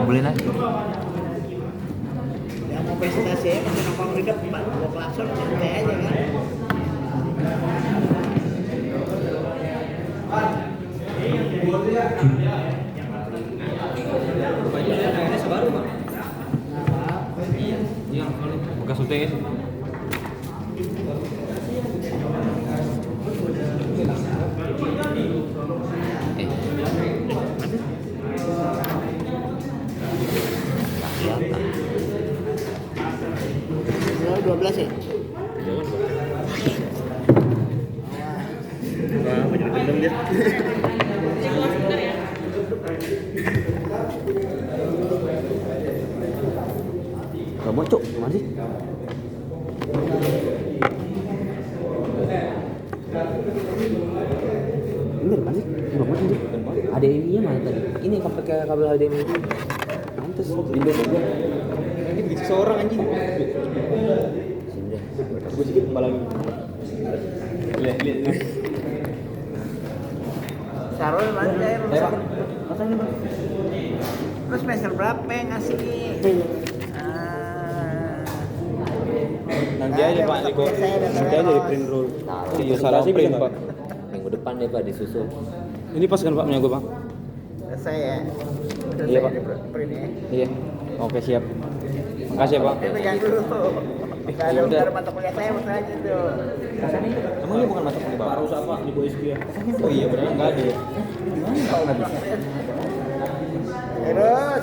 ngobrolin aja. Yang mau presentasi ya masih nongkrong di depan, bawa klakson santai aja kan. Bapaknya kayaknya sebaru Pak. Iya, Bekas UTS. Kalau 12 ya? Apa jadi gendam dia? Gak mau cok, gimana sih? Ini depan sih, gak mau sih. HDMI-nya mana tadi? Ini pakai kabel HDMI itu. Pantes, Windows aja. Ini begitu seorang anjing. Sini. Gue sedikit kepala lagi. Lihat. Sarul mana ya? Pak. Pasang ini, Pak. Terus semester berapa yang ngasih? Nanti aja Pak, nanti aja di print roll. Iya salah sih print Pak. Minggu depan deh Pak disusul. Ini pas kan Pak punya gue Pak? Selesai ya? Iya, Pak. Print ya? Iya. Oke siap. Makasih ya Pak. Tapi pegang dulu. Gak ada udah. utar mata kuliah saya masalah gitu. Emang ini bukan mata kuliah Pak? Harus apa? Di bawah ya? Oh iya benar nggak ada ya? Tahu nggak bisa?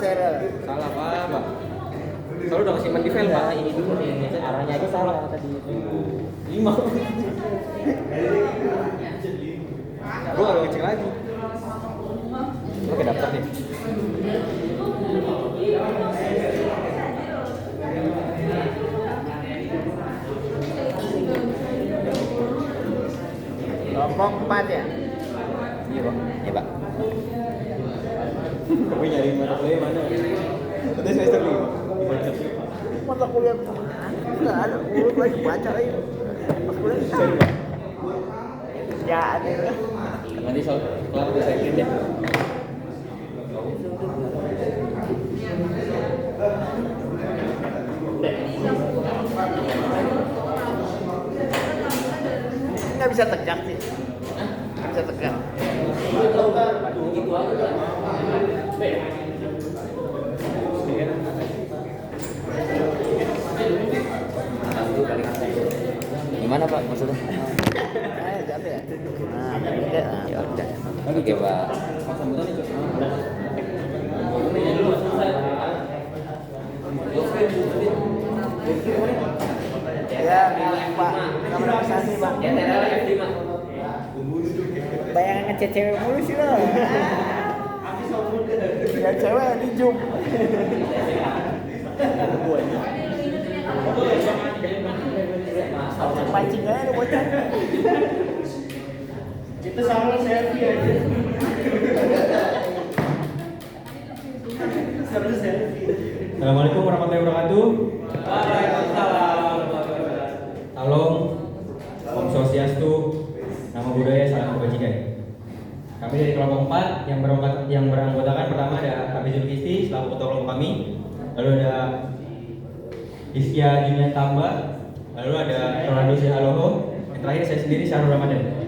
Zero. Salah Pak. Kalau udah kasih mandi file Pak. Ini dulu nih, arahnya aja salah tadi. 5. Gue agak kecil lagi. Oke daftar nih. Kelompok 4 ya? Iya Pak. Ya Pak. Tapi nyari mata kuliah mana? Udah semester 5. Mata kuliah nggak ada. Gue lagi baca lagi. Mata kuliah Sorry Pak. kerjaan itu. Nanti soal kelar udah saya print ya. Nggak bisa tegak sih. Nggak bisa tegak. Gimana Pak maksudnya? Capek ya? Nah, beda. Ya udah. Oke Pak. Ya, Pak. Kamar organisasi, Pak. Bayangan ngechat cewek mulu sih lo. Yang cewek di Zoom. Pancing aja lu bocah. Kita sama selfie aja. Assalamualaikum warahmatullahi wabarakatuh. Salam, Om Swastiastu, Namo Buddhaya, Salam Kebajikan. Kami dari kelompok 4 yang beranggotakan pertama ada Kak Zulkifli selaku ketua kelompok kami, lalu ada Iskia Julian Tamba, lalu ada Rolando Syahaloho, yang terakhir saya sendiri Syahrul Ramadan.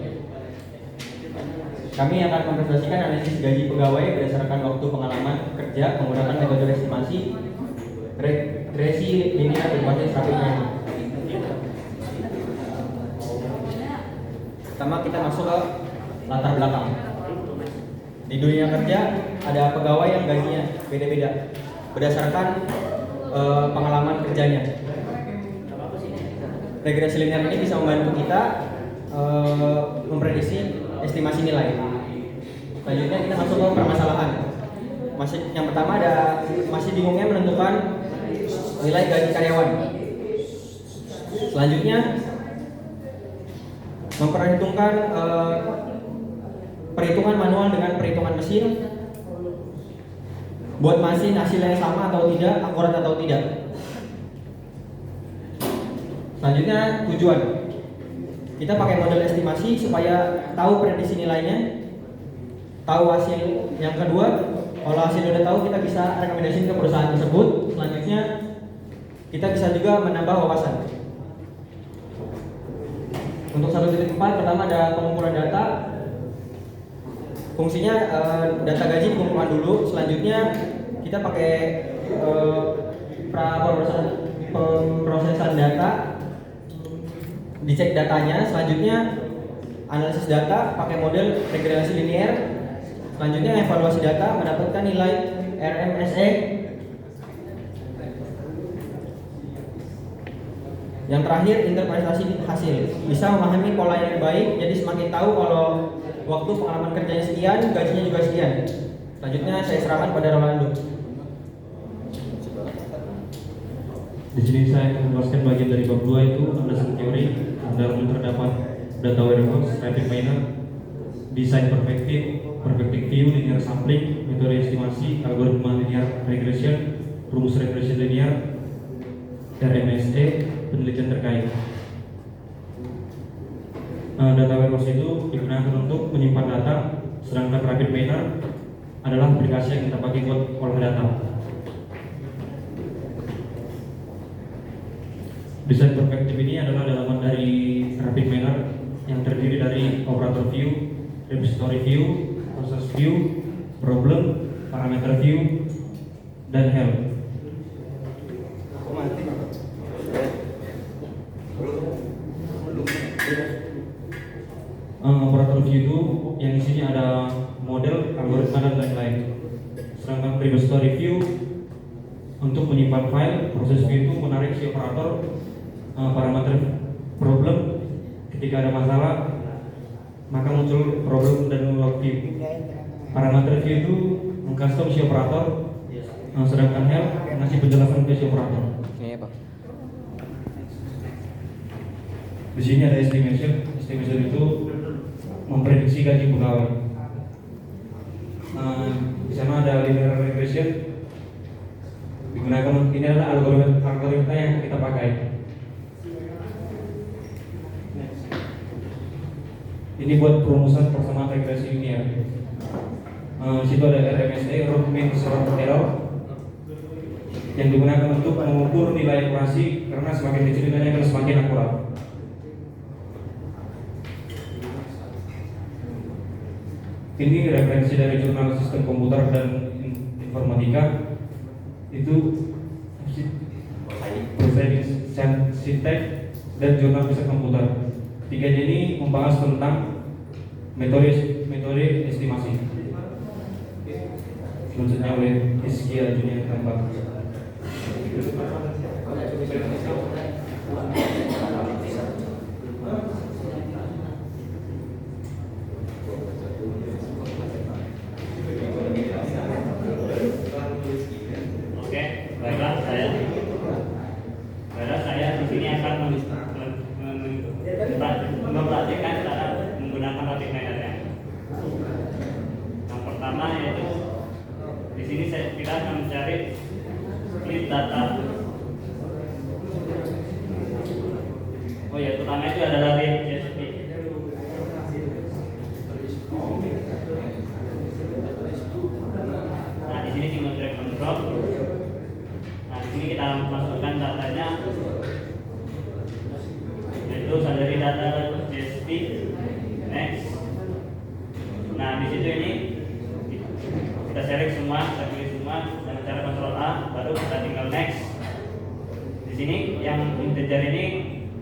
Kami akan mempresentasikan analisis gaji pegawai berdasarkan waktu pengalaman kerja menggunakan metode estimasi regresi linear berbasis rapid. Pertama kita masuk ke latar belakang. Di dunia kerja ada pegawai yang gajinya beda-beda berdasarkan pengalaman kerjanya. Regresi linear ini bisa membantu kita memprediksi estimasi nilai. Selanjutnya kita masuk ke permasalahan. Yang pertama masih bingungnya menentukan nilai gaji karyawan. Selanjutnya memperhitungkan perhitungan manual dengan perhitungan mesin. Buat mesin hasilnya sama atau tidak, akurat atau tidak. Selanjutnya tujuan. Kita pakai model estimasi supaya tahu prediksi nilainya, tahu hasil. Yang kedua, kalau hasil udah tahu, kita bisa rekomendasiin ke perusahaan tersebut. Selanjutnya kita bisa juga menambah wawasan. Untuk 1.4 pertama ada pengumpulan data. Fungsinya data gaji dikumpulkan dulu. Selanjutnya kita pakai pemrosesan data, dicek datanya. Selanjutnya analisis data pakai model regresi linear. Selanjutnya evaluasi data mendapatkan nilai RMSE. Yang terakhir interpretasi hasil, bisa memahami pola yang baik, jadi semakin tahu kalau waktu pengalaman kerjanya sekian, gajinya juga sekian. Selanjutnya saya serahkan pada Rolando. Di sini saya akan menjelaskan bagian dari bab 2 itu landasan teori. Dalam terdapat data warehouse, traffic miner, desain perspective view, linear sampling, metode estimasi, algoritma linear regression, rumus regression linear, RMSE, penelitian terkait. Data warehouse itu digunakan untuk menyimpan data, sedangkan rapid miner adalah aplikasi yang kita pakai buat olah data. Desain perspektif ini adalah dalaman dari rapid miner yang terdiri dari operator view, repository view, process view, problem, parameter view, dan health. Operator view itu yang isinya ada model, algoritma, dan lain-lain. Sedangkan repository view untuk menyimpan file, proses view itu menarik si operator parameter problem. Ketika ada masalah maka muncul problem dan log view. Parameter view itu mengcustom si operator, sedangkan health ngasih penjelasan ke si operator. Iya, Pak. Di sini ada estimation. Estimation itu memprediksi gaji pegawai. Di sana ada linear regression. Digunakan, ini adalah algoritma yang kita pakai. Ini buat perumusan persamaan regresi linear. Di situ ada RMSE, root mean sum error, yang digunakan untuk mengukur nilai akurasi, karena semakin kecil nilainya akan semakin akurat. Ini referensi dari jurnal sistem komputer dan informatika. Itu Proceeding Syntax dan jurnal sistem komputer. Ketiganya ini membahas tentang metode estimasi. Selanjutnya oleh Iskia Junior Tambak. Saya di sini akan mempraktikkan cara menggunakan rapid miner. Yang pertama yaitu di sini kita akan mencari split data. Oh ya, pertama itu adalah read CSV. Nah, di sini tinggal drag and drop. Nah, di sini kita masukkan datanya, yaitu dari data CSV. Next. Nah, di situ ini kita select semua, kita pilih semua dengan cara Ctrl A, baru kita tinggal next. Di sini yang integer ini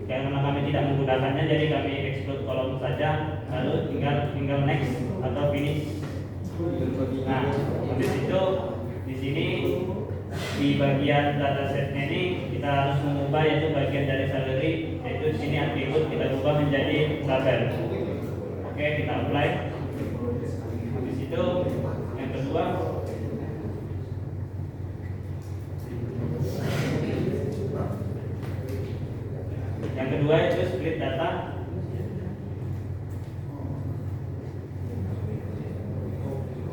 karena kami tidak menggunakannya, jadi kami exclude kolom saja, lalu tinggal next atau finish. Nah, habis itu di sini di bagian datasetnya ini kita harus mengubah, yaitu bagian dari salary, yaitu di sini atribut kita ubah menjadi tabel. Oke, kita apply. Habis itu yang kedua, itu split data.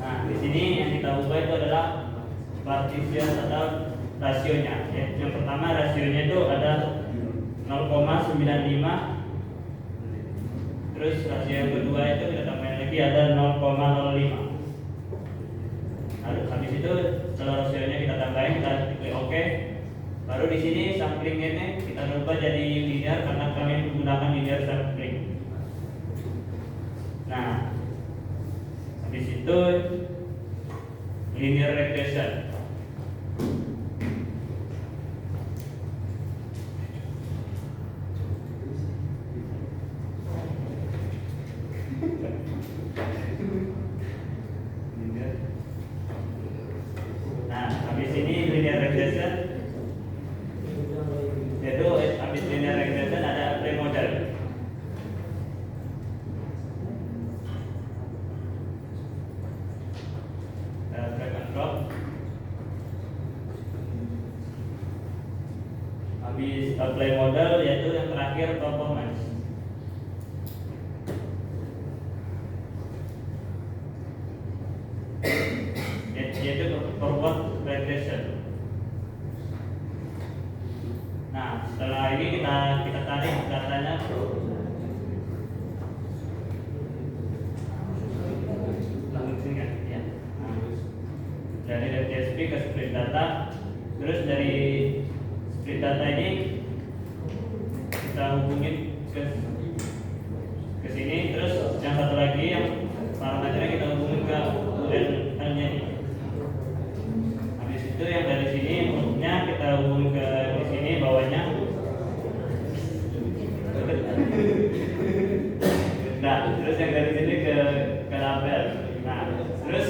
Nah, di sini yang kita ubah itu adalah partition atau rasionya. Yang pertama rasionya itu ada 0,95. Terus rasio yang kedua itu kita tambahin lagi ada 0,05. Habis itu seluruh selnya kita tambahin, kita klik OK. Baru di sini sampling ini kita rubah jadi linear karena kami menggunakan linear sampling. Nah, habis itu linear regression. Nah, habis ini linear regression, yaitu habis linear regression ada pre-model. Drag and drop. Habis apply model, yaitu yang terakhir performance. Yaitu forward regression. Nah, setelah ini kita tarik datanya langsung ya. Nah, dari DTSP ke split data, terus dari split data ini kita hubungin ke sini, terus yang satu lagi yang parameternya kita hubungin ke URL-nya ini. Habis itu yang dari sini inputnya kita hubungin ke di sini bawahnya. Nah, terus yang dari sini ke label. Nah, terus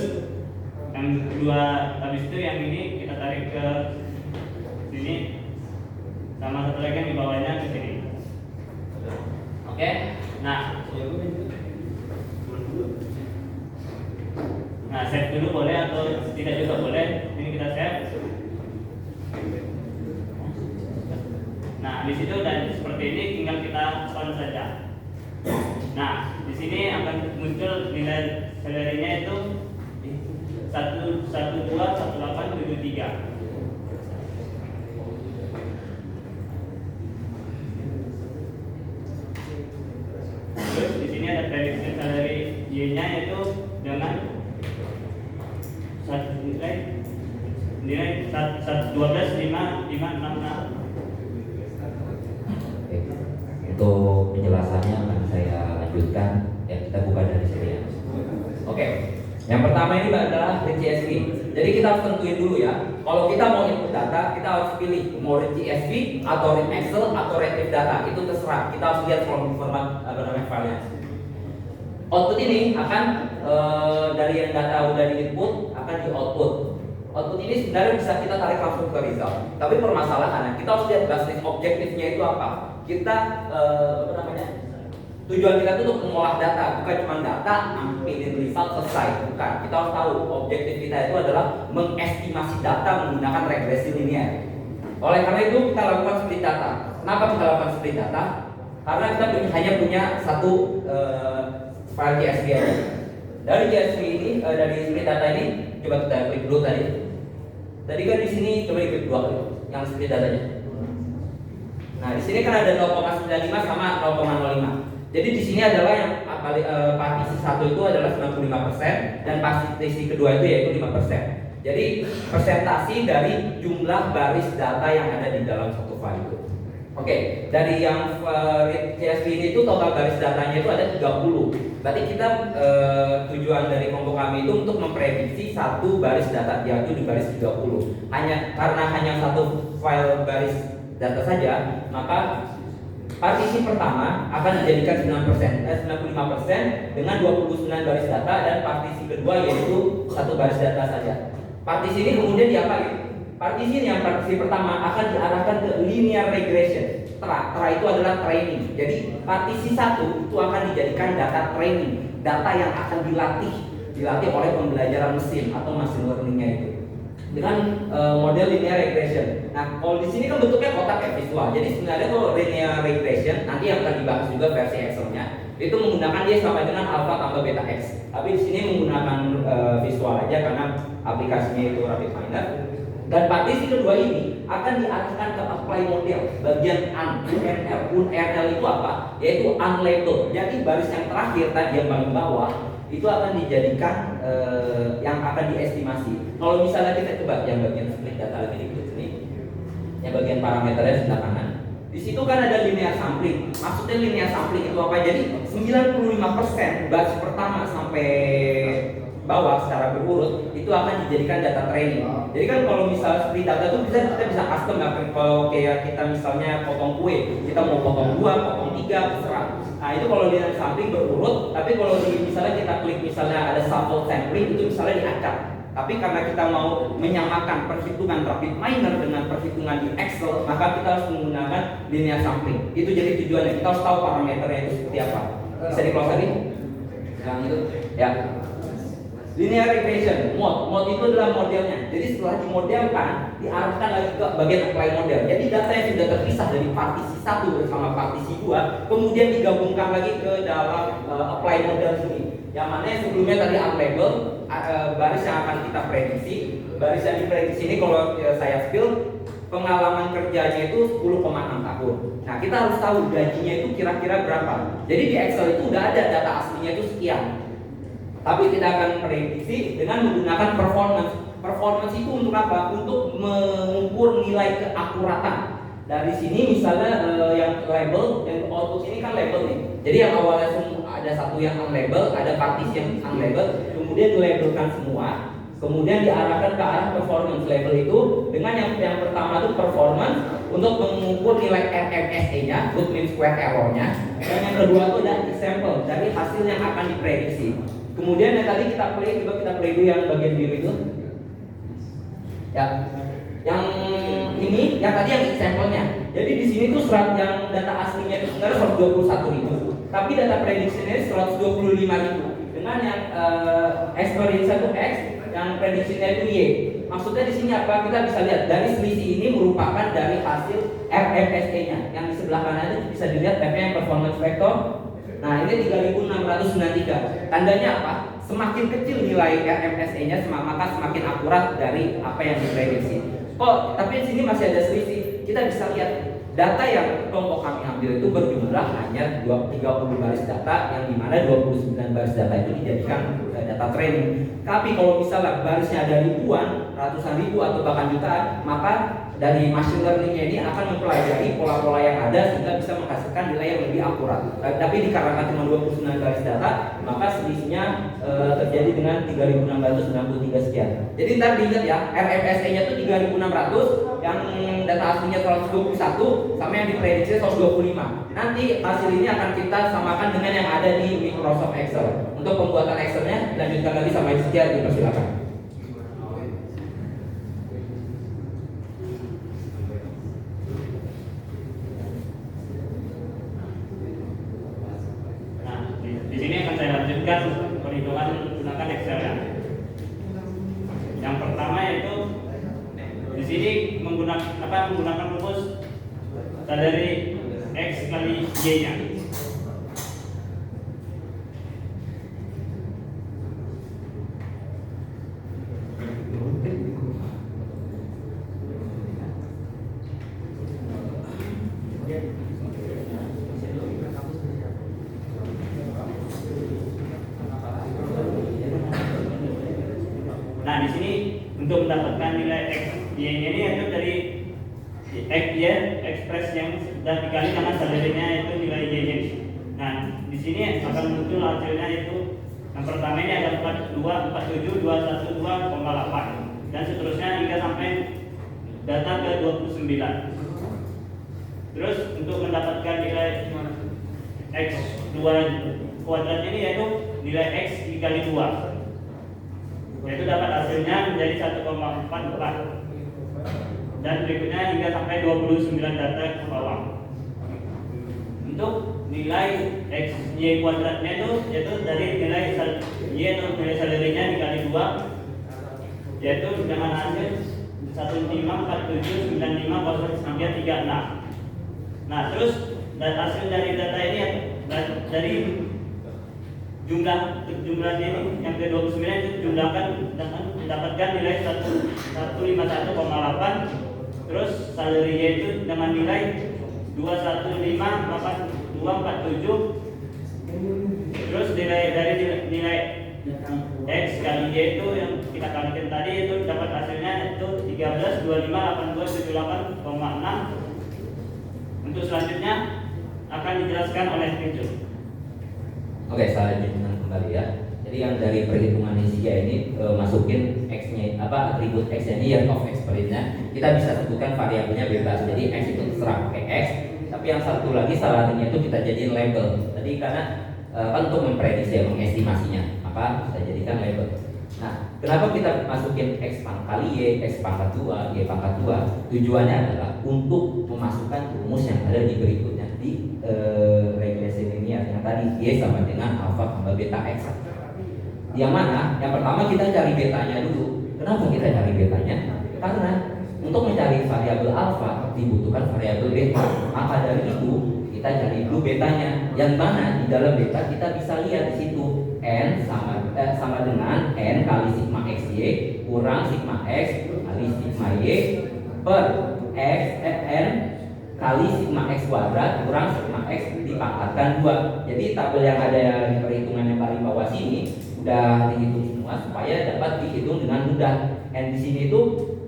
yang kedua habis itu yang ini kita tarik ke sini, sama satu lagi yang di bawahnya ke sini. Oke. Nah, save dulu boleh atau tidak juga boleh. Ini kita save. Nah, di situ dan seperti ini tinggal kita run saja. Nah, di sini akan muncul nilai salary-nya itu 1121873. Terus di sini ada prediction salary Y-nya yaitu dengan nilai 1125566. Untuk penjelasannya akan saya lanjutkan, ya kita buka dari sini ya. Oke, yang pertama ini adalah CSV. Jadi kita harus tentuin dulu ya. Kalau kita mau input data, kita harus pilih mau CSV atau Excel atau Retrieve data. Itu terserah. Kita harus lihat format filenya. Output ini akan dari yang data udah di input akan di output. Output ini sebenarnya bisa kita tarik langsung ke result. Tapi permasalahannya kita harus lihat basis objektifnya itu apa. Kita tujuan kita itu untuk mengolah data, bukan cuma data, ambilin result selesai, bukan. Kita harus tahu objektif kita itu adalah mengestimasi data menggunakan regresi linear. Oleh karena itu kita lakukan split data. Kenapa kita lakukan split data? Karena kita hanya punya satu file CSV aja. Dari CSV ini, dari split data ini, coba kita klik dulu tadi. Tadi kan di sini coba diklik 2 kali, yang split datanya. Nah, di sini kan ada 0,95 sama 0,05. Jadi di sini adalah yang partisi 1 itu adalah 95% dan partisi kedua itu yaitu 5%. Jadi persentasi dari jumlah baris data yang ada di dalam satu file itu. Oke, dari yang CSV ini itu total baris datanya itu ada 30. Berarti kita tujuan dari kelompok kami itu untuk memprediksi satu baris data yaitu di baris 30. Karena hanya satu file baris data saja, maka partisi pertama akan dijadikan 95% dengan 29 baris data dan partisi kedua yaitu satu baris data saja. Partisi ini kemudian diapain? Partisi yang partisi pertama akan diarahkan ke linear regression. Tra itu adalah training. Jadi partisi 1 itu akan dijadikan data training, data yang akan dilatih oleh pembelajaran mesin atau machine learningnya itu dengan model linear regression. Nah, kalau di sini kan bentuknya kotak ya, visual. Jadi sebenarnya kalau linear regression nanti yang akan dibahas juga versi Excel-nya itu menggunakan dia sama dengan alpha tambah beta x. Tapi di sini menggunakan visual aja karena aplikasinya itu RapidMiner. Dan partisi kedua ini akan diarahkan ke apply model bagian URL. URL itu apa? Yaitu unlabeled. Jadi baris yang terakhir tadi yang paling bawah itu akan dijadikan yang akan diestimasi. Kalau misalnya kita coba yang bagian split data lebih dikit ini, yang bagian parameternya sebelah kanan. Di situ kan ada linear sampling. Maksudnya linear sampling itu apa? Jadi 95% batch pertama sampai bawah secara berurut itu akan dijadikan data training. Jadi kan kalau misalnya split data itu kita bisa custom ya. Kalau kayak kita misalnya potong kue, kita mau potong 2, potong 3, terserah. Nah itu kalau linear sampling berurut. Tapi kalau misalnya kita klik misalnya ada sample sampling itu misalnya diacak. Tapi karena kita mau menyamakan perhitungan rapid miner dengan perhitungan di Excel, maka kita harus menggunakan linear sampling. Itu jadi tujuannya. Kita harus tahu parameternya itu seperti apa. Bisa di-close lagi? Yang itu, ya. Linear regression, mode itu adalah modelnya. Jadi setelah dimodelkan, diarahkan lagi ke bagian apply model. Jadi data yang sudah terpisah dari partisi 1 bersama partisi 2, kemudian digabungkan lagi ke dalam apply model sini. Yang mana yang sebelumnya tadi unlabel, baris yang akan kita prediksi. Baris yang diprediksi ini kalau saya spill, pengalaman kerjanya itu 10,6 tahun. Nah kita harus tahu gajinya itu kira-kira berapa. Jadi di Excel itu udah ada data aslinya itu sekian. Tapi kita akan prediksi dengan menggunakan performance. Performance itu untuk apa? Untuk mengukur nilai keakuratan. Dari sini misalnya yang label, yang output ini kan label nih. Jadi yang awalnya ada satu yang unlabel, ada partisi yang unlabel, kemudian dilabelkan semua, kemudian diarahkan ke arah performance label itu dengan yang pertama itu performance untuk mengukur nilai RMSE-nya, root mean square error-nya, dan yang kedua itu adalah example dari hasil yang akan diprediksi. Kemudian yang tadi kita play, coba kita play dulu yang bagian biru itu. Ya. Yang ini, yang tadi yang example-nya. Jadi di sini tuh serat yang data aslinya itu sebenarnya 121.000, tapi data prediksinya 125.000. Dengan yang experience itu X, yang prediksinya itu Y. Maksudnya di sini apa? Kita bisa lihat dari selisih ini merupakan dari hasil RMSE-nya. Yang di sebelah kanan itu bisa dilihat yang performance vector. Nah ini 3693. Tandanya apa? Semakin kecil nilai RMSE-nya maka semakin akurat dari apa yang diprediksi. Kok tapi di sini masih ada selisih. Kita bisa lihat data yang kelompok kami ambil itu berjumlah hanya 30 baris data, yang dimana 29 baris data itu dijadikan data training. Tapi kalau misalnya barisnya ada ribuan, ratusan ribu atau bahkan jutaan, maka dari machine learning-nya ini akan mempelajari pola-pola yang ada sehingga bisa menghasilkan nilai yang lebih akurat. Tapi dikarenakan cuma 29 baris data, maka selisihnya terjadi dengan 3.693 sekian. Jadi ntar diingat ya, RMSE-nya itu 3.600, yang data aslinya 121, sama yang diprediksi 125. Nanti hasil ini akan kita samakan dengan yang ada di Microsoft Excel. Untuk pembuatan Excel-nya, lanjutkan lagi sama yang sekian, dipersilakan. Perhitungan menggunakan Excel ya. Yang pertama yaitu di sini menggunakan rumus dari X kali Y-nya. Nah, di sini untuk mendapatkan nilai X Y-nya ini itu dari X Y ekspres yang sudah dikali dengan salarinya itu nilai Y-nya. Nah, di sini akan muncul hasilnya itu yang pertama ini ada 42, 47, 212,8 dan seterusnya hingga sampai data ke 29. Terus untuk mendapatkan nilai X2 kuadrat ini yaitu nilai X dikali 2, yaitu dapat hasilnya menjadi 1,44 dan berikutnya hingga sampai 29 data ke bawah. Untuk nilai X Y kuadratnya itu yaitu dari nilai Y atau nilai salarinya dikali 2, yaitu dengan hasil 154795,36. Nah terus hasil dari data ini dari jumlahnya ini yang ke-29 itu jumlahkan dengan mendapatkan nilai 151,8, terus salary-nya itu dengan nilai 2158247, terus dari nilai X kali Y itu yang kita kalikan tadi itu dapat hasilnya itu 13, 25, 82, 78,6. Untuk selanjutnya akan dijelaskan oleh Pinjul. Oke, saya lanjutkan kembali ya. Jadi yang dari perhitungan Nishiki ini masukin X-nya atribut X-nya ini year of experience-nya kita bisa sebutkan variabelnya bebas. Jadi X itu terserah pakai X, tapi yang satu lagi salahnya itu kita jadiin label. Tadi karena kan untuk memprediksi, mengestimasinya, maka kita jadikan label. Nah, kenapa kita masukin X kali Y, X pangkat 2, Y pangkat 2? Tujuannya adalah untuk memasukkan rumus yang ada di berikutnya di regresi linear yang tadi Y sama dengan alpha tambah beta X. Yang mana? Yang pertama kita cari betanya dulu. Kenapa kita cari betanya? Karena untuk mencari variabel alpha dibutuhkan variabel beta. Maka dari itu kita cari dulu betanya. Yang mana di dalam beta kita bisa lihat di situ n sama dengan n kali sigma xy kurang sigma x kali sigma y per n kali sigma x kuadrat kurang sigma x dipangkatkan 2. Jadi tabel yang ada di perhitungan yang paling bawah sini udah dihitung semua supaya dapat dihitung dengan mudah. N di sini itu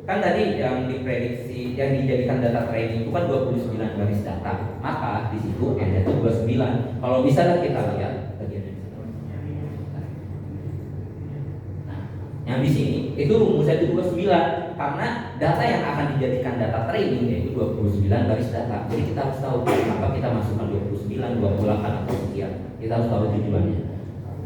kan tadi yang diprediksi yang dijadikan data training itu kan 29 baris data. Maka di situ N itu 29. Kalau bisa kita lihat bagian ini. Nah, yang di sini itu rumusnya itu 29 karena data yang akan dijadikan data training yaitu 29 baris data. Jadi kita harus tahu kenapa kita masukkan 29, 28 atau sekian. Kita harus tahu tujuannya.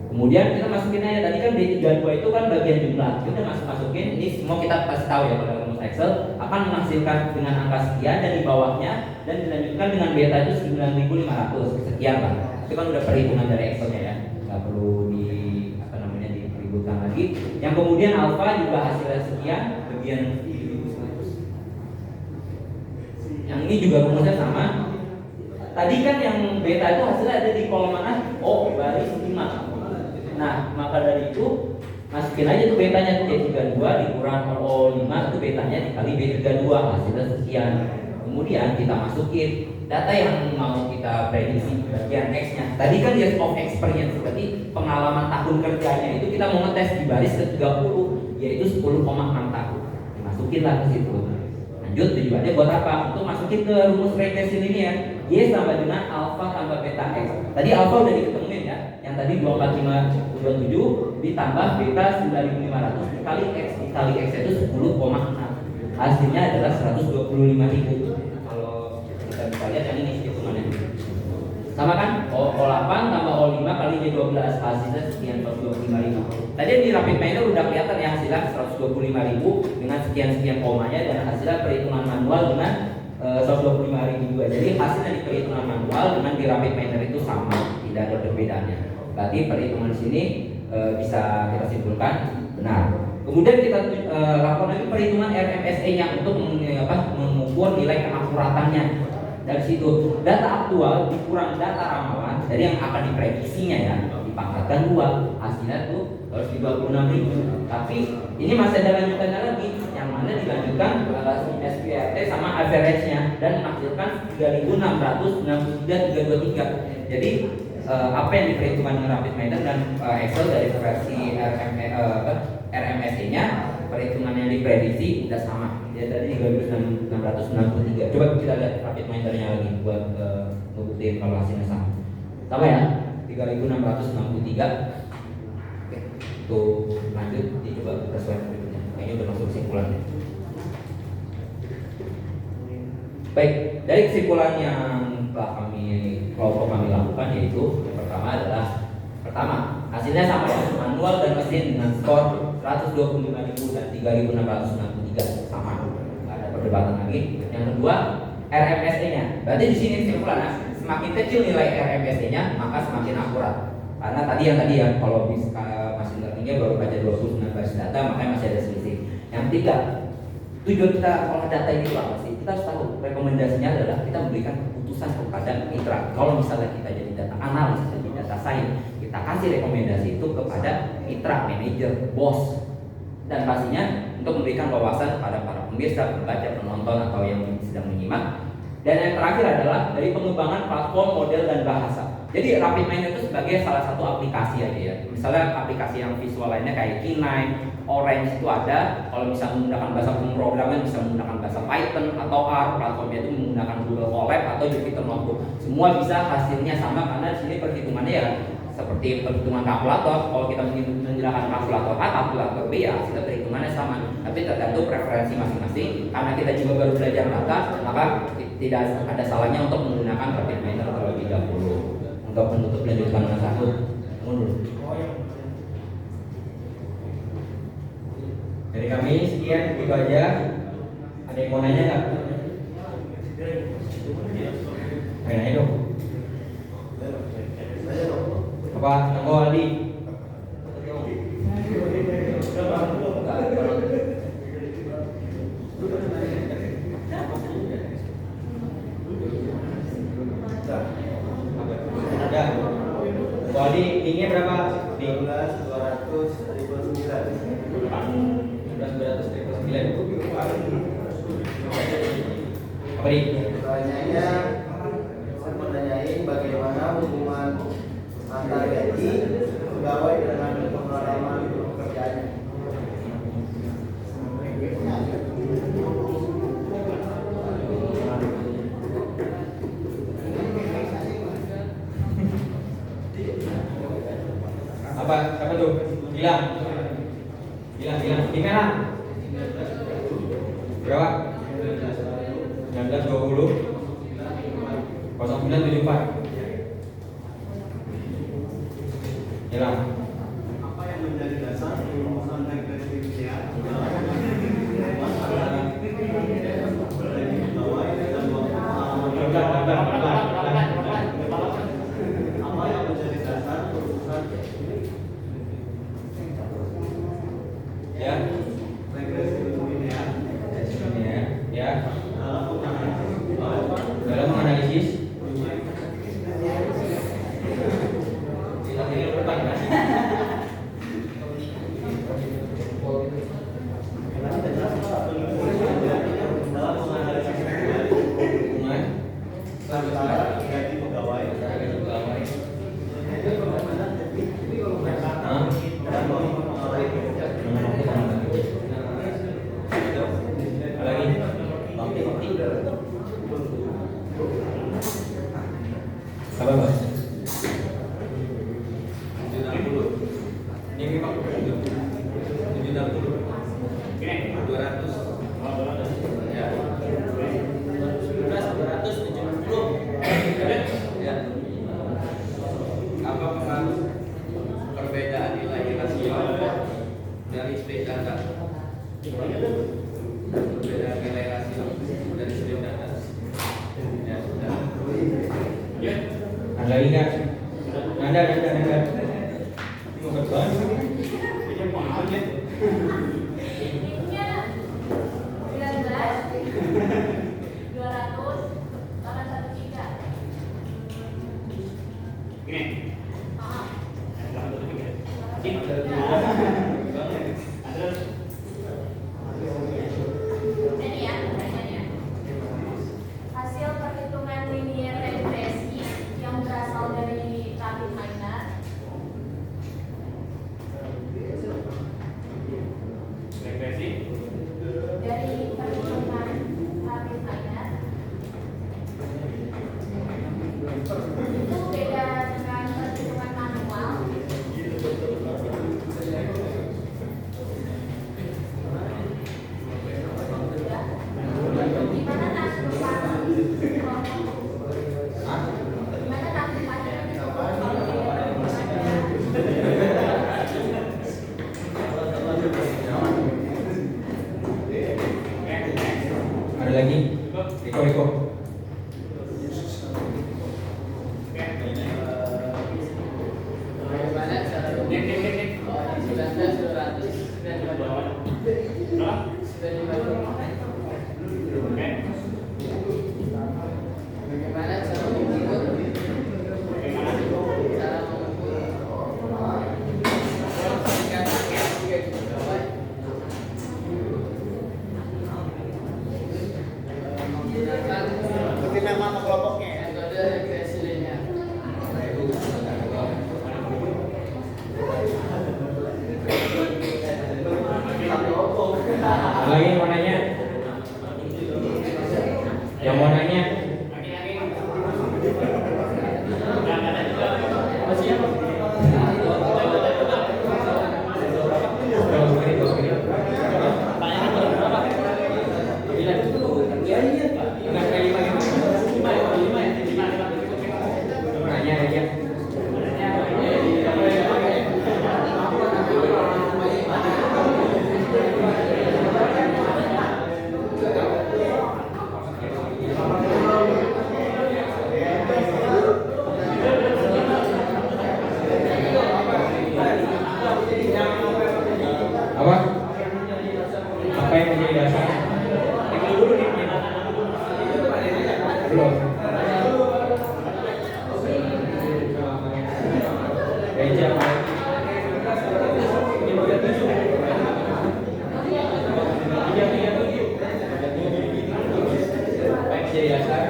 Kemudian kita masukin aja tadi kan D32 itu kan bagian jumlah. Kita masukin ini semua kita pasti tahu ya pada rumus Excel akan menghasilkan dengan angka sekian dan di bawahnya dan dilanjutkan dengan beta itu 9.500 sekian lah. Itu kan udah perhitungan dari Excelnya ya. Nggak perlu diributkan lagi. Yang kemudian alpha juga hasilnya sekian bagian 1.100. Yang ini juga rumusnya sama. Tadi kan yang beta itu hasilnya ada di kolom mana? O baris 5. Nah, maka dari itu masukin aja tuh betanya D32 dikurang O5 itu betanya dikali B32 hasilnya sekian. Kemudian kita masukin data yang mau kita prediksi bagian X-nya. Tadi kan years of experience, berarti pengalaman tahun kerjanya itu kita mau ngetes di baris ke-30 yaitu 10,6 tahun. Dimasukin lah ke situ. Lanjut tujuannya buat apa? Untuk masukin ke rumus regresi linear Y sama dengan alpha tambah beta X. Tadi alpha udah diketemuin ya. Yang tadi 24527 ditambah beta 9500 dikali X. Dikali X itu 10,6. Hasilnya adalah 125.000. Kalau kita bisa lihat yang ini hitungannya. Sama kan? O8 tambah O5 kali J12 hasilnya sekian 125.000. Tadi di rapid miner udah kelihatan ya hasilnya 125.000 dengan sekian-sekian komanya dan hasilnya perhitungan manual dengan 125.000 juga. Jadi hasilnya di perhitungan manual dengan di rapid miner itu sama, tidak ada perbedaannya. Berarti perhitungan di sini bisa kita simpulkan benar. Kemudian kita lakukan lagi perhitungan RMSE-nya untuk mengukur nilai keakuratannya. Dari situ data aktual dikurang data ramalan dari yang akan diprediksinya ya dipangkatkan 2, hasilnya tuh harus di 26.000. Tapi ini masih ada lanjutannya lagi yang mana dilanjutkan SPRT sama average-nya dan menghasilkan 3.663.323. Jadi apa yang diperhitungkan dengan rapid miner dan Excel dari versi RMSE-nya perhitungannya diprediksi udah sama. Ya tadi 3.663. Coba kita lihat rapid miner-nya lagi buat ngebuktiin kalau hasilnya sama. Sama ya? 3.663. Oke. Tuh lanjut dicoba kita slide berikutnya. Kayaknya udah masuk kesimpulannya. Baik, dari kesimpulan yang telah kelompok kami lakukan yaitu yang pertama adalah hasilnya sama ya, manual dan mesin dengan skor 125.000 dan 3.663 sama, nggak ada perdebatan lagi. Yang kedua RMSE-nya, berarti di sini kesimpulannya semakin kecil nilai RMSE-nya maka semakin akurat. Karena tadi ya kalau masih learning-nya baru baca 29 baris data makanya masih ada selisih. Yang ketiga, tujuan kita olah data ini apa sih? Kita harus tahu rekomendasinya adalah kita memberikan keputusan kepada mitra. Kalau misalnya kita jadi data analis, jadi data science, kita kasih rekomendasi itu kepada mitra, manajer, bos, dan pastinya untuk memberikan wawasan kepada para pemirsa, pembaca, penonton atau yang sedang menyimak. Dan yang terakhir adalah dari pengembangan platform, model, dan bahasa. Jadi RapidMiner itu sebagai salah satu aplikasi aja ya. Misalnya aplikasi yang visual lainnya kayak Key9, Orange itu ada. Kalau bisa menggunakan bahasa pemrograman bisa menggunakan bahasa Python atau R. Platformnya itu menggunakan Google Colab atau Jupyter Notebook. Semua bisa hasilnya sama karena di sini perhitungannya ya seperti perhitungan kalkulator. Kalau kita menggunakan kalkulator A, kalkulator B ya hasil perhitungannya sama. Tapi tergantung preferensi masing-masing. Karena kita juga baru belajar data, maka tidak ada salahnya untuk menggunakan RapidMiner terlebih dahulu. Untuk menutup lanjutkan dengan satu mundur. Dari kami sekian itu aja. Ada yang mau nanya nggak? Nanya dong. Apa? Tunggu Aldi. Ada. Aldi, tingginya berapa? 11.200.9. Apa nih? Pertanyaannya, saya mau nanyain bagaimana hubungan antara gaji pegawai dengan pengalaman pekerjaannya. Apa tuh? Bilang. Gimana? Berapa? 1920 0974. Bilang. Apa yang menjadi dasar rumusan regresi apa yang menjadi dasar rumusan Ya. regresi linear Ya. dalam Dalam menganalisis hubungan antara gaji pegawai gaji pegawai dan mempengaruhi lagi apa Mas? Ini memang 760 200 ya 270 ya. Apa pengaruh perbedaan nilai rasio dari split data? Perbedaan nilai rasio dari split data. Ya sudah. Ada lagi nggak? Ada. Mau berbuat? Hasil perhitungan linear regresi yang berasal dari RapidMiner dari perhitungan RapidMiner itu beda dengan perhitungan manual. Gimana taklukannya? Gimana taklukannya itu kalau beda perhitungannya? Ada lagi? Riko. Menggunakan Belum. Meja apa? Baik, jadi dasar.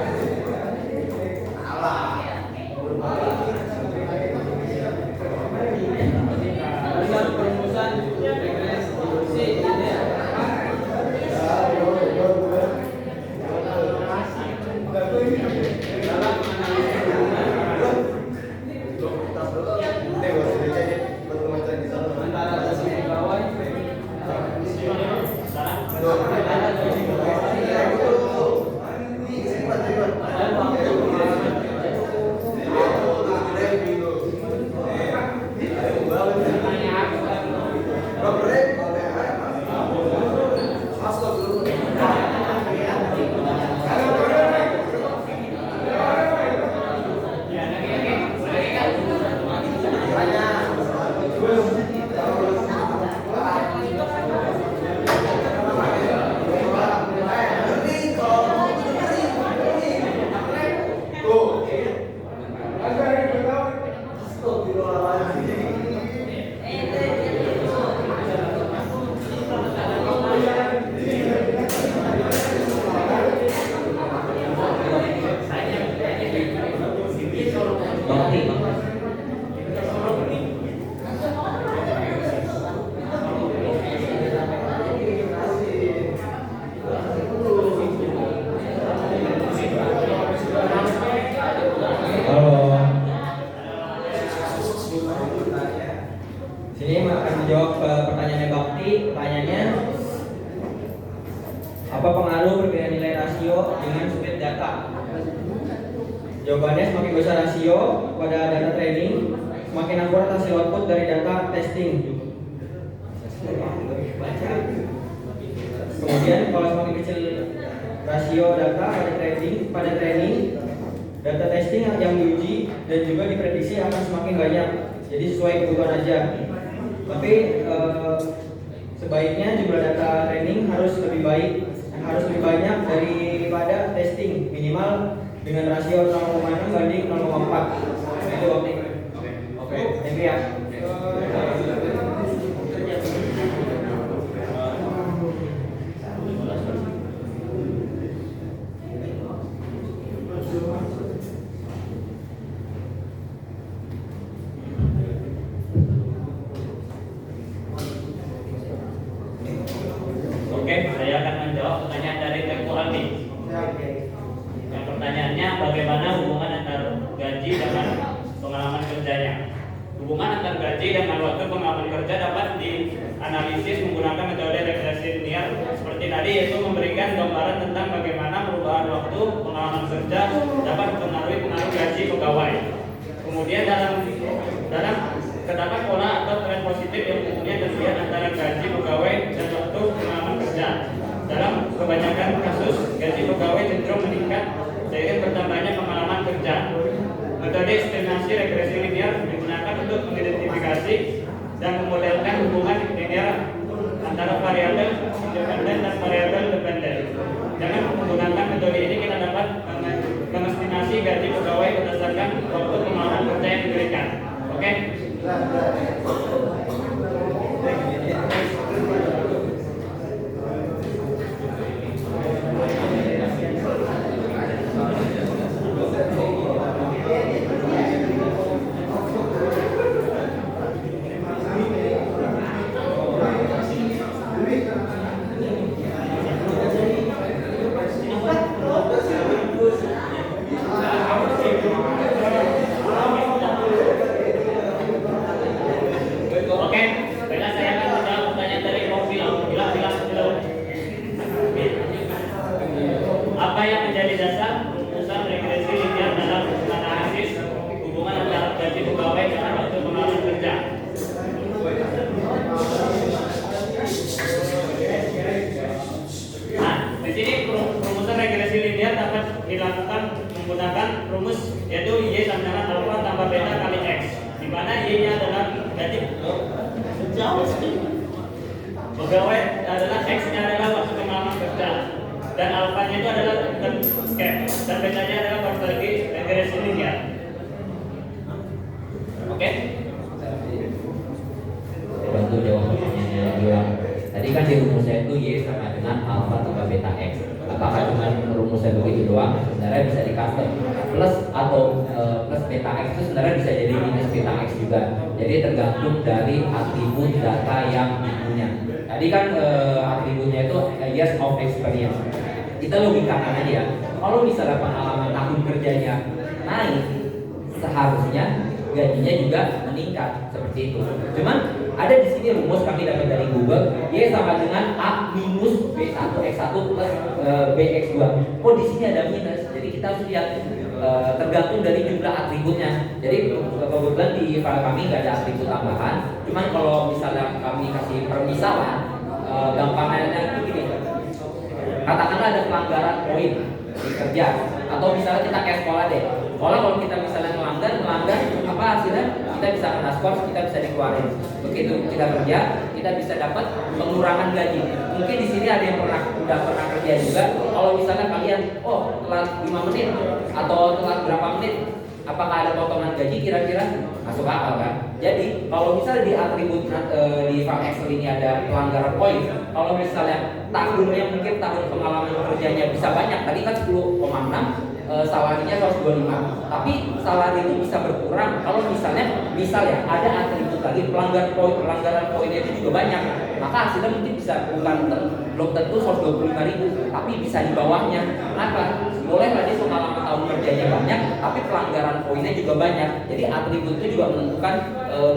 Sini akan menjawab pertanyaannya Bakti. Pertanyaannya, apa pengaruh perbedaan nilai rasio dengan sudut data? Jawabannya, semakin besar rasio pada data training, semakin akurat hasil output dari data testing. Kemudian kalau semakin kecil rasio data pada training, data testing yang diuji dan juga diprediksi akan semakin banyak. Jadi sesuai kebutuhan aja. Tapi sebaiknya jumlah data training harus lebih banyak daripada testing, minimal dengan rasio 0,6 banding 0,4. Itu Bakti. Oke. Thank you ya. Oke, saya akan menjawab pertanyaan dari Teguh Aldi. Yang pertanyaannya, bagaimana hubungan antara gaji dengan pengalaman kerjanya? Hubungan antara gaji dengan waktu pengalaman kerja dapat dianalisis menggunakan metode regresi linear seperti tadi, yaitu memberikan gambaran tentang bagaimana perubahan waktu pengalaman kerja dapat mempengaruhi pengaruh gaji pegawai. Kemudian dalam terdapat pola atau tren positif yang umumnya terlihat antara gaji pegawai dan waktu pengalaman kerja. Dalam kebanyakan kasus, gaji pegawai cenderung meningkat seiring bertambahnya pengalaman kerja. Metode estimasi regresi linear digunakan untuk mengidentifikasi dan memodelkan hubungan linear antara variabel independen dan variabel dependen. Dengan menggunakan metode ini kita dapat mengestimasi gaji pegawai berdasarkan waktu pengalaman kerja yang diberikan. Oke? Oke, baiklah, saya akan menjawab pertanyaan dari Bilang. Apa yang menjadi dasar rumusan regresi linear dalam menganalisis hubungan antara gaji pegawai dengan waktu pengalaman kerja? Nah, di sini rumusan regresi linear dapat dilakukan menggunakan rumus yaitu Y sama dengan alfa tambah beta kali X, di mana Y-nya adalah gaji pegawai adalah X-nya adalah waktu pengalaman kerja. dan alfanya itu adalah cap dan betanya adalah konversi regresi linear. Oke? Bantu jawab pertanyaannya dua. Tadi kan di rumusnya itu Y sama dengan alpha tambah beta X. Apakah cuma rumusnya begitu doang? Sebenarnya bisa di custom plus atau plus beta X itu sebenarnya bisa jadi minus beta X juga. Jadi tergantung dari atribut data yang dipunya. Tadi kan atributnya itu years of experience. Kita logikakan aja ya. Kalau misalnya pengalaman tahun kerjanya naik, seharusnya gajinya juga meningkat seperti itu. Cuman ada di sini rumus kami dapat dari Google, Y sama dengan A minus B1 X1 plus BX2. Oh di sini ada minus, jadi kita harus lihat tergantung dari jumlah atributnya. Jadi kebetulan di file kami nggak ada atribut tambahan. Cuman kalau misalnya kami kasih permisalan, gampangnya itu gini. Katakanlah ada pelanggaran poin di kerja, atau misalnya kita kayak sekolah deh. Kalau kita misalnya melanggar apa hasilnya? Kita bisa kena skor, kita bisa dikeluarin. Begitu kita kerja, kita bisa dapat pengurangan gaji. Mungkin di sini ada yang udah pernah kerja juga. Kalau misalnya kalian, telat 5 menit atau telat berapa menit, apakah ada potongan gaji kira-kira? Masuk akal kan? Jadi kalau misalnya di atribut di file Excel ini ada pelanggaran poin, kalau misalnya tahunnya mungkin tahun pengalaman kerjanya bisa banyak, tadi kan 10,6, salarinya 125, tapi salari itu bisa berkurang kalau misalnya ada atribut lagi pelanggaran poinnya itu juga banyak, maka hasilnya mungkin bisa belum tentu 125.000, tapi bisa di bawahnya. Kenapa? Boleh lah dia pengalaman tahun kerjanya banyak, tapi pelanggaran poinnya juga banyak. Jadi atribut itu juga menentukan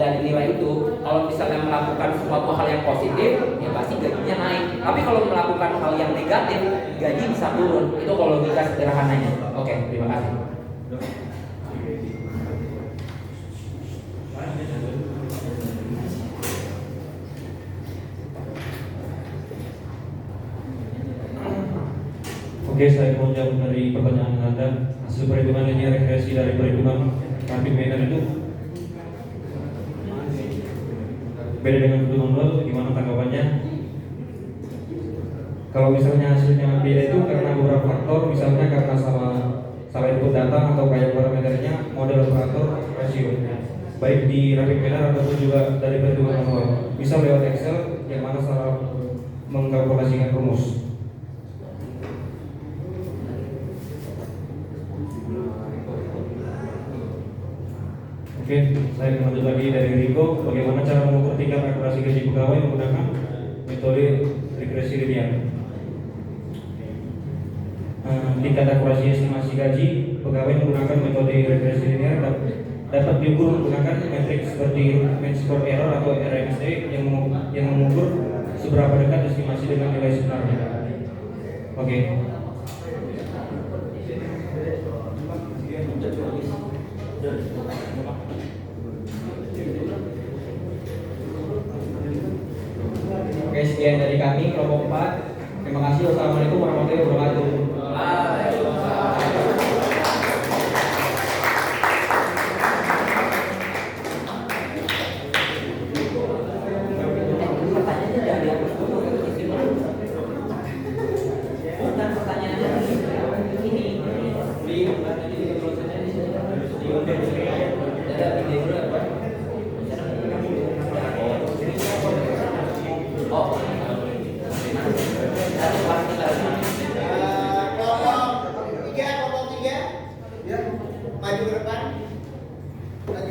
dari nilai itu. Kalau misalnya melakukan suatu hal yang positif, ya pasti gajinya naik. Tapi kalau melakukan hal yang negatif, gaji bisa turun. Itu kalau logika sederhananya. Oke, terima kasih. Oke, saya mau jawab dari pertanyaan Anda. Hasil perhitungan linear regresi dari perhitungan Rapid Manner itu beda dengan perhitungan nol. Gimana tanggapannya? Kalau misalnya hasilnya beda itu karena beberapa faktor, misalnya karena salah input data atau kayak parameternya model operator rasio, baik di Rapid Manner ataupun juga dari perhitungan manual. Bisa lewat Excel yang mana salah mengkalkulasikan rumus. Oke, saya akan lanjut lagi dari Rico. Bagaimana cara mengukur tingkat akurasi gaji pegawai menggunakan metode regresi linear? Tingkat akurasi estimasi gaji pegawai menggunakan metode regresi linear dapat diukur menggunakan metrik seperti mean square error atau RMSE yang mengukur seberapa dekat estimasi dengan nilai sebenarnya. Oke. Oke, sekian dari kami kelompok 4. Terima kasih. Wassalamualaikum warahmatullahi wabarakatuh. Pertanyaannya dari atas dulu, bukan pertanyaannya ini. Maju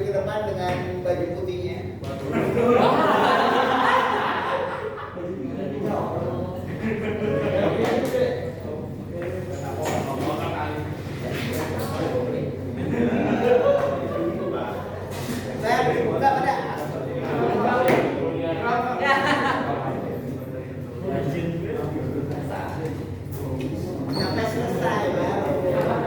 ke depan dengan baju putihnya. Saya buka pada. Sampai selesai, Pak. Siap, Pak.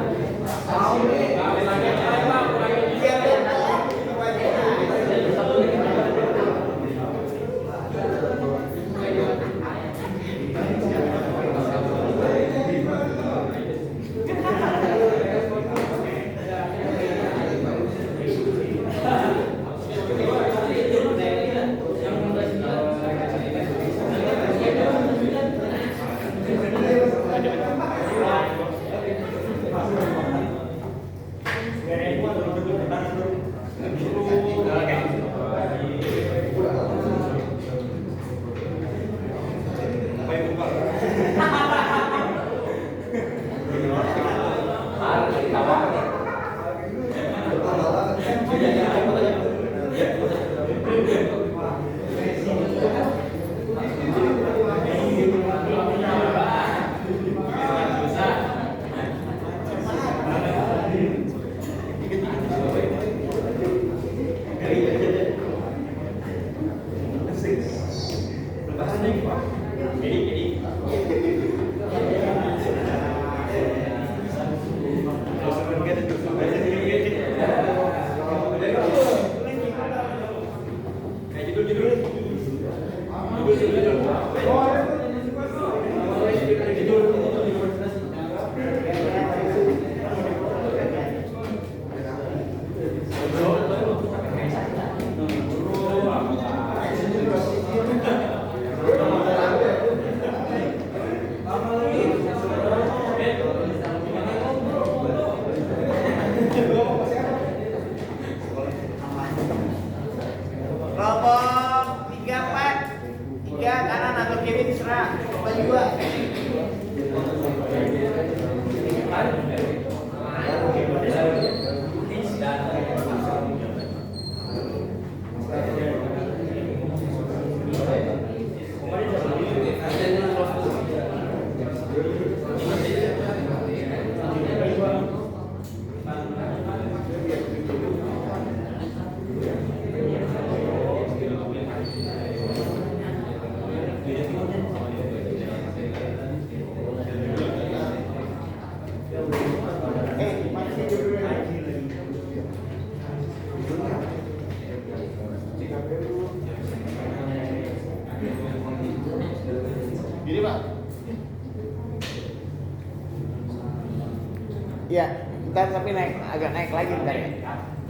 Iya, ntar tapi agak naik lagi ntar ya.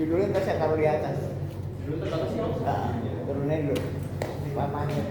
Judulnya ntar saya taruh di atas. Turunin dulu. Lamanya.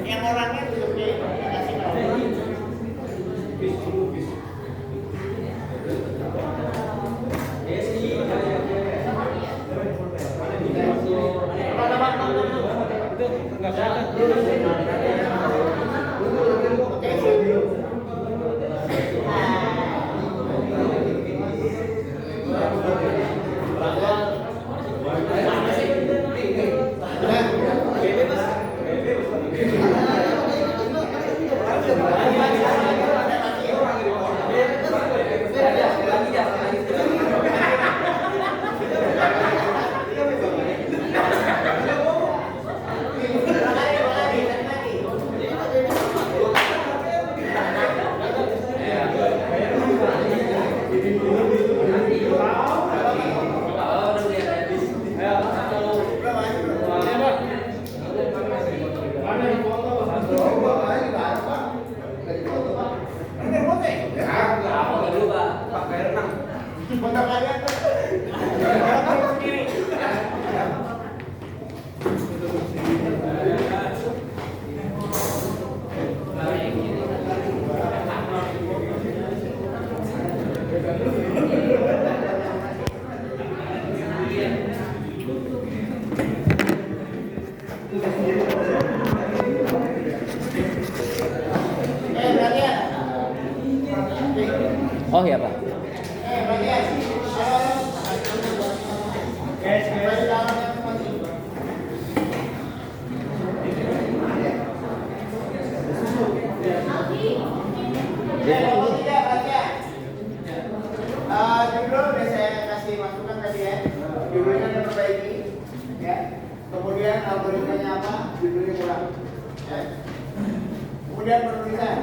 Yang orangnya duduknya Oh ya Pak. Judul udah saya kasih masukan tadi ya. Judulnya udah perbaiki, ya. Kemudian algoritmanya apa? Judulnya kurang. Ya. Kemudian penulisan.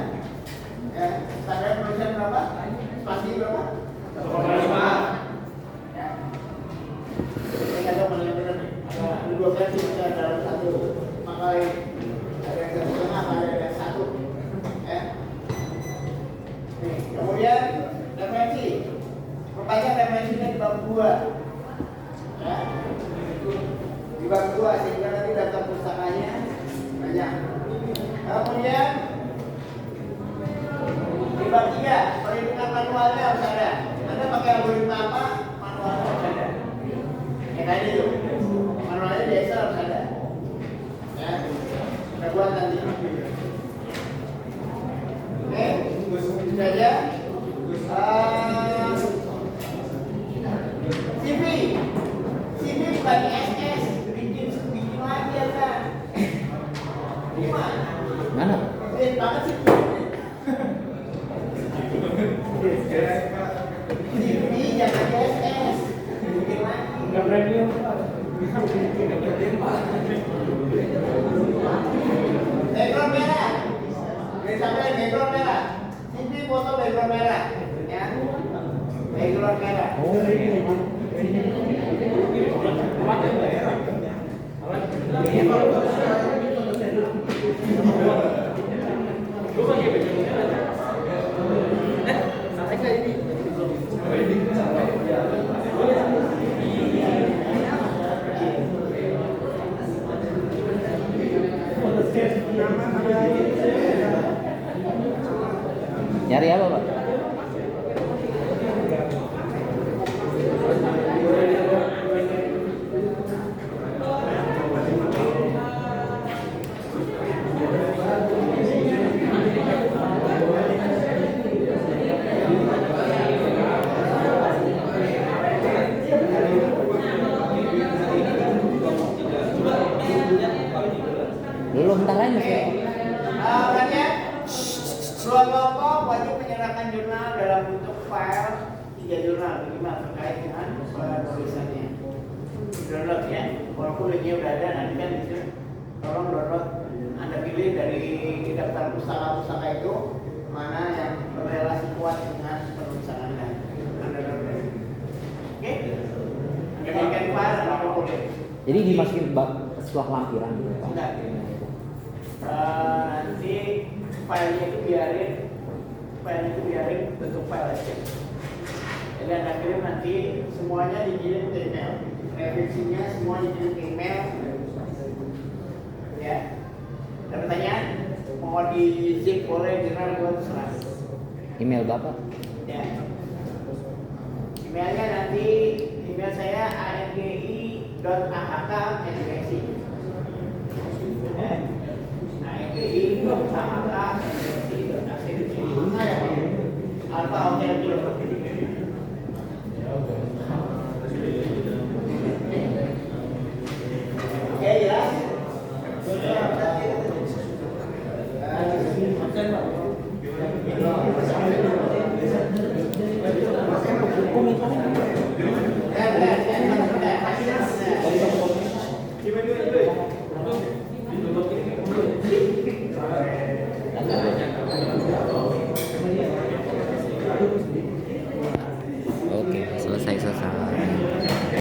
Ya, standar penulisan berapa? Spasi berapa? 0,5. Ya. Ini nggak tahu mana yang benar nih. Ada dua versi bisa dalam satu makalah. Ada yang 1,5, ada yang 1. Ya. Nih, kemudian referensi. Perpanjang referensinya di bab 2. Ya. Di bab 2 sehingga nanti daftar pustakanya banyak. Kemudian di bab 3 perhitungan manualnya harus ada. Anda pakai algoritma apa? Manualnya harus ada. Ya tadi itu. Manualnya di Excel harus ada. Ya. Kita buat nanti. Oke, itu saja. CV bukan SS, bikin lagi ya kan? Gimana? Mana? Banget sih. CV jangan SS, bikin lagi. Nggak premium. Background merah. Ini sampai background merah. CV foto background merah, ya. Background merah. Nyari apa Pak? Belum, bentar lagi Mas. Perhatian, dua kelompok wajib menyerahkan jurnal dalam bentuk file 3 jurnal minimal terkait dengan tulisannya. Download ya, walaupun linknya udah ada, nanti kan bisa tolong download. Anda pilih dari daftar pustaka-pustaka itu mana yang berrelasi kuat dengan penulisan Anda. Anda download. Oke? Anda berikan file atau boleh. Jadi dimasukin setelah lampiran gitu Pak. Enggak. Nanti filenya itu biarin bentuk file aja. Jadi Anda kirim nanti semuanya dikirim ke email. Revisinya semua dikirim ke email. Ya. Ada pertanyaan? Mau di zip boleh, general boleh, terserah. Email Bapak? Ya. Emailnya nanti email saya anggi.ahk@gsi. Ya. Komentar.